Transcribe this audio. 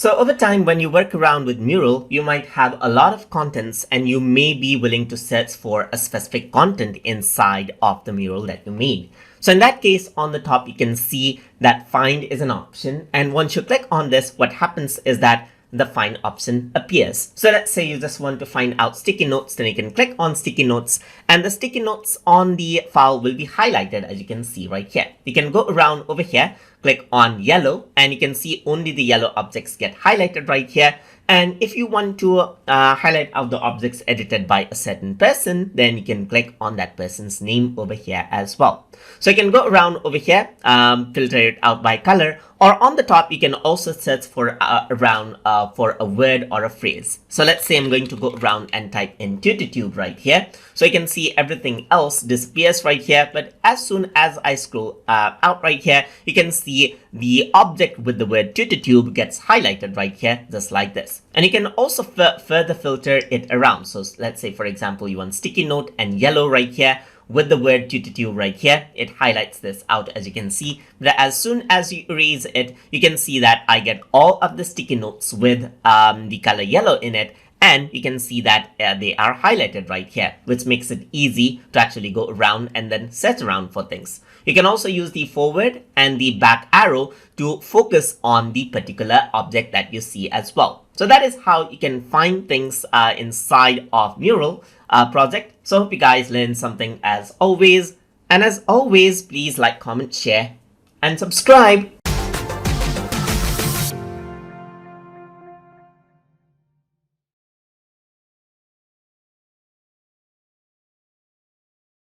So over time, when you work around with Mural, you might have a lot of contents and you may be willing to search for a specific content inside of the mural that you made. So in that case, on the top, you can see that find is an option. And once you click on this, what happens is that the find option appears. So let's say you just want to find out sticky notes, then you can click on sticky notes and the sticky notes on the file will be highlighted, as you can see right here. You can go around over here, click on yellow, and you can see only the yellow objects get highlighted right here. And if you want to highlight out the objects edited by a certain person, then you can click on that person's name over here as well. So you can go around over here, filter it out by color, or on the top, you can also search for for a word or a phrase. So let's say I'm going to go around and type in tube right here. So you can see everything else disappears right here. But as soon as I scroll out right here, you can see the object with the word tube gets highlighted right here, just like this. And you can also further filter it around. So let's say, for example, you want sticky note and yellow right here. With the word tube right here, it highlights this out, as you can see. That as soon as you erase it, you can see that I get all of the sticky notes with the color yellow in it. And you can see that they are highlighted right here, which makes it easy to actually go around and then search around for things. You can also use the forward and the back arrow to focus on the particular object that you see as well. So that is how you can find things inside of Mural project. So hope you guys learned something as always. And as always, please like, comment, share, and subscribe.